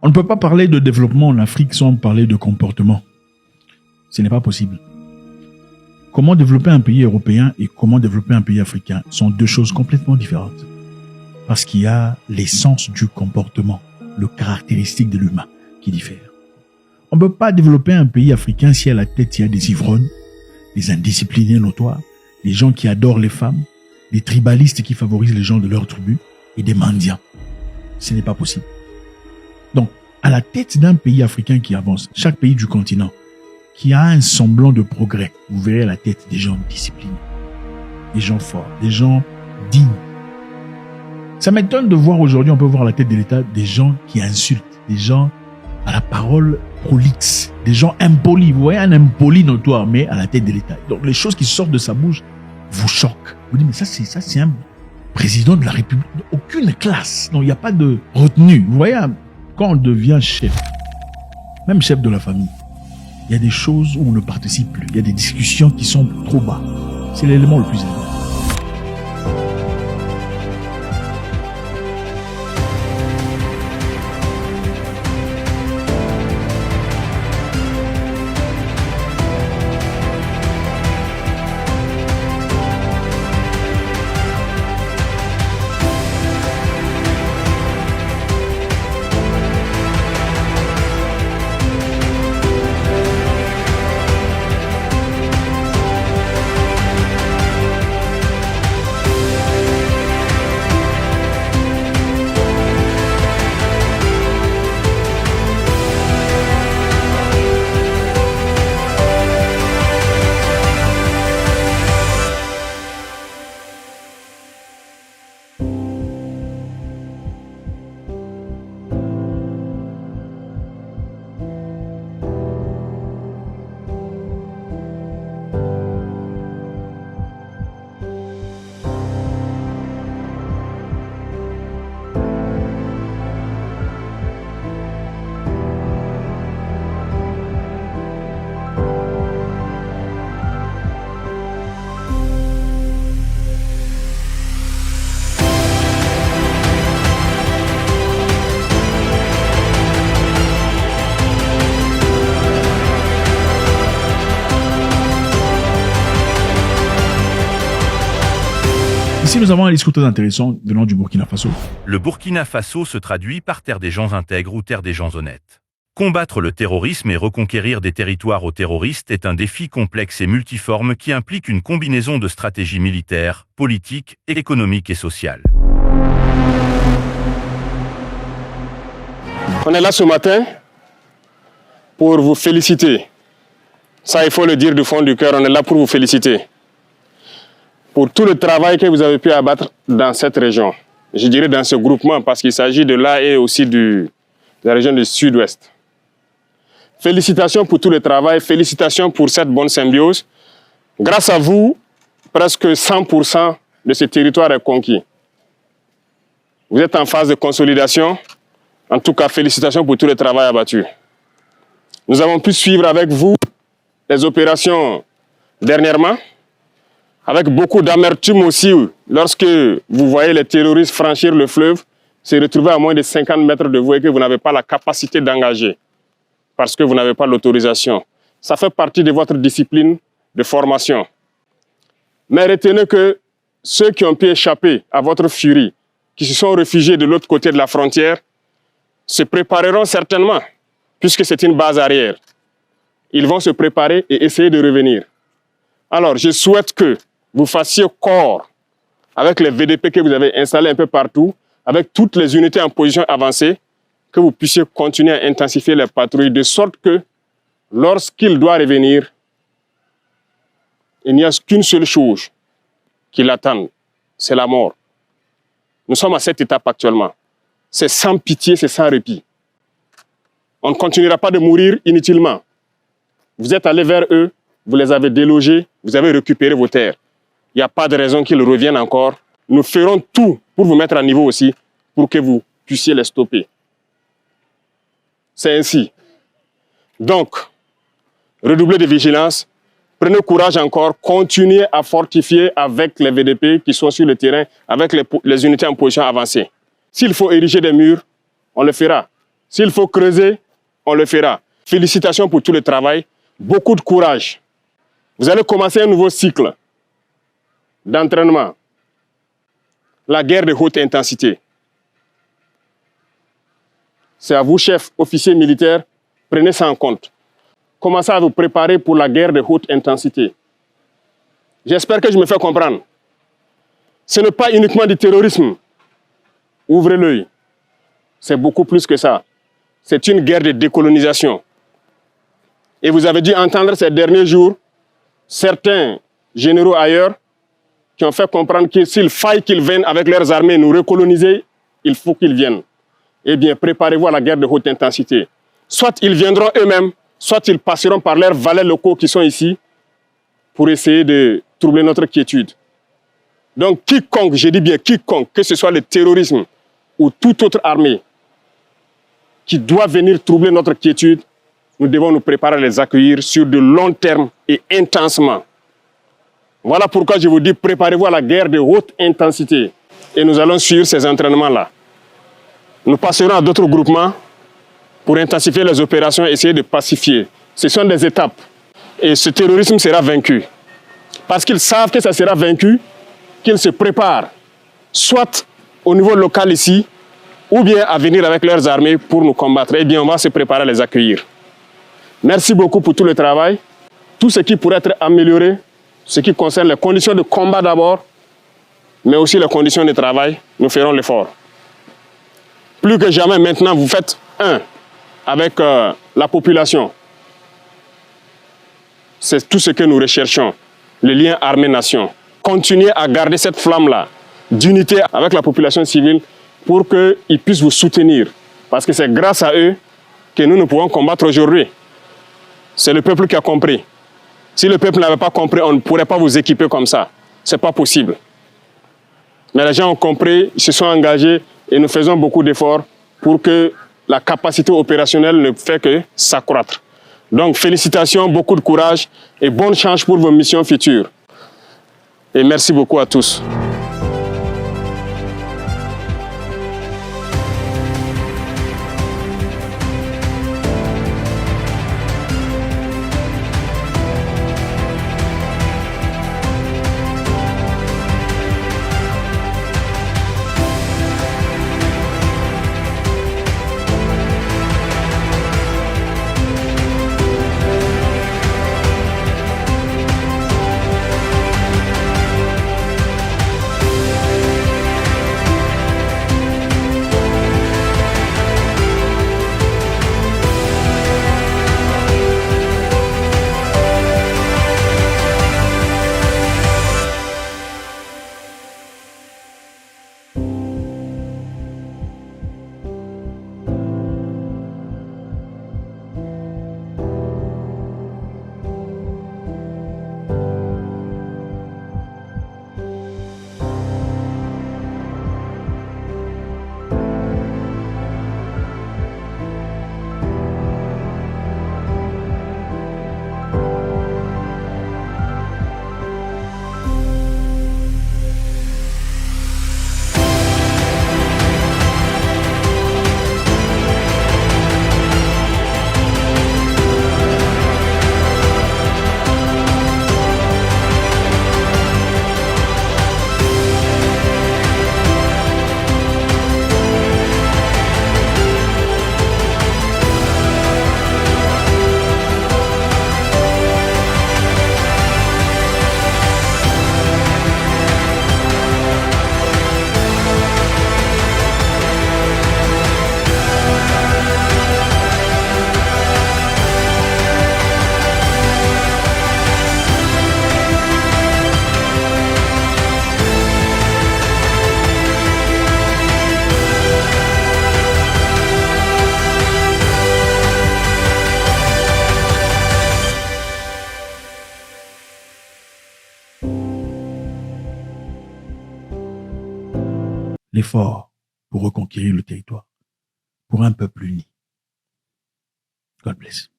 On ne peut pas parler de développement en Afrique sans parler de comportement. Ce n'est pas possible. Comment développer un pays européen et comment développer un pays africain sont deux choses complètement différentes. Parce qu'il y a l'essence du comportement, le caractéristique de l'humain qui diffère. On ne peut pas développer un pays africain si à la tête il y a des ivrognes, des indisciplinés notoires, des gens qui adorent les femmes, des tribalistes qui favorisent les gens de leur tribu et des mendiants. Ce n'est pas possible. Donc, à la tête d'un pays africain qui avance, chaque pays du continent, qui a un semblant de progrès, vous verrez à la tête des gens disciplinés, des gens forts, des gens dignes. Ça m'étonne de voir aujourd'hui, on peut voir à la tête de l'État des gens qui insultent, des gens à la parole prolixe, des gens impolis. Vous voyez un impoli notoire, mais à la tête de l'État. Donc les choses qui sortent de sa bouche vous choquent. Vous dites, mais ça c'est un président de la République. Aucune classe. Non, il n'y a pas de retenue. Vous voyez, quand on devient chef, même chef de la famille, il y a des choses où on ne participe plus. Il y a des discussions qui sont trop bas. C'est l'élément le plus important. Ici, nous avons un discours très intéressant venant du Burkina Faso. Le Burkina Faso se traduit par terre des gens intègres ou terre des gens honnêtes. Combattre le terrorisme et reconquérir des territoires aux terroristes est un défi complexe et multiforme qui implique une combinaison de stratégies militaires, politiques, économiques et sociales. On est là ce matin pour vous féliciter. Ça, il faut le dire du fond du cœur, on est là pour vous féliciter. Pour tout le travail que vous avez pu abattre dans cette région. Je dirais dans ce groupement, parce qu'il s'agit de là et aussi de la région du sud-ouest. Félicitations pour tout le travail, félicitations pour cette bonne symbiose. Grâce à vous, presque 100% de ce territoire est conquis. Vous êtes en phase de consolidation. En tout cas, félicitations pour tout le travail abattu. Nous avons pu suivre avec vous les opérations dernièrement, avec beaucoup d'amertume aussi, lorsque vous voyez les terroristes franchir le fleuve, se retrouver à moins de 50 mètres de vous et que vous n'avez pas la capacité d'engager, parce que vous n'avez pas l'autorisation. Ça fait partie de votre discipline de formation. Mais retenez que ceux qui ont pu échapper à votre furie, qui se sont réfugiés de l'autre côté de la frontière, se prépareront certainement, puisque c'est une base arrière. Ils vont se préparer et essayer de revenir. Alors, je souhaite que vous fassiez corps avec les VDP que vous avez installés un peu partout, avec toutes les unités en position avancée, que vous puissiez continuer à intensifier les patrouilles de sorte que, lorsqu'il doit revenir, il n'y a qu'une seule chose qui l'attend, c'est la mort. Nous sommes à cette étape actuellement. C'est sans pitié, c'est sans répit. On ne continuera pas de mourir inutilement. Vous êtes allés vers eux, vous les avez délogés, vous avez récupéré vos terres. Il n'y a pas de raison qu'ils reviennent encore. Nous ferons tout pour vous mettre à niveau aussi, pour que vous puissiez les stopper. C'est ainsi. Donc, redoublez de vigilance, prenez courage encore, continuez à fortifier avec les VDP qui sont sur le terrain, avec les unités en position avancée. S'il faut ériger des murs, on le fera. S'il faut creuser, on le fera. Félicitations pour tout le travail. Beaucoup de courage. Vous allez commencer un nouveau cycle d'entraînement. La guerre de haute intensité. C'est à vous, chefs, officiers militaires, prenez ça en compte. Commencez à vous préparer pour la guerre de haute intensité. J'espère que je me fais comprendre. Ce n'est pas uniquement du terrorisme. Ouvrez l'œil. C'est beaucoup plus que ça. C'est une guerre de décolonisation. Et vous avez dû entendre ces derniers jours certains généraux ailleurs qui ont fait comprendre que s'il faille qu'ils viennent avec leurs armées nous recoloniser, il faut qu'ils viennent. Eh bien, préparez-vous à la guerre de haute intensité. Soit ils viendront eux-mêmes, soit ils passeront par leurs valets locaux qui sont ici pour essayer de troubler notre quiétude. Donc, quiconque, je dis bien quiconque, que ce soit le terrorisme ou toute autre armée qui doit venir troubler notre quiétude, nous devons nous préparer à les accueillir sur de long terme et intensement. Voilà pourquoi je vous dis, préparez-vous à la guerre de haute intensité. Et nous allons suivre ces entraînements-là. Nous passerons à d'autres groupements pour intensifier les opérations et essayer de pacifier. Ce sont des étapes. Et ce terrorisme sera vaincu. Parce qu'ils savent que ça sera vaincu, qu'ils se préparent, soit au niveau local ici, ou bien à venir avec leurs armées pour nous combattre. Eh bien, on va se préparer à les accueillir. Merci beaucoup pour tout le travail. Tout ce qui pourrait être amélioré, ce qui concerne les conditions de combat d'abord, mais aussi les conditions de travail, nous ferons l'effort. Plus que jamais, maintenant, vous faites un avec la population. C'est tout ce que nous recherchons, le lien armée-nation. Continuez à garder cette flamme-là d'unité avec la population civile pour qu'ils puissent vous soutenir. Parce que c'est grâce à eux que nous pouvons combattre aujourd'hui. C'est le peuple qui a compris. Si le peuple n'avait pas compris, on ne pourrait pas vous équiper comme ça. Ce n'est pas possible. Mais les gens ont compris, ils se sont engagés et nous faisons beaucoup d'efforts pour que la capacité opérationnelle ne fait que s'accroître. Donc félicitations, beaucoup de courage et bonne chance pour vos missions futures. Et merci beaucoup à tous. L'effort pour reconquérir le territoire, pour un peuple uni. God bless.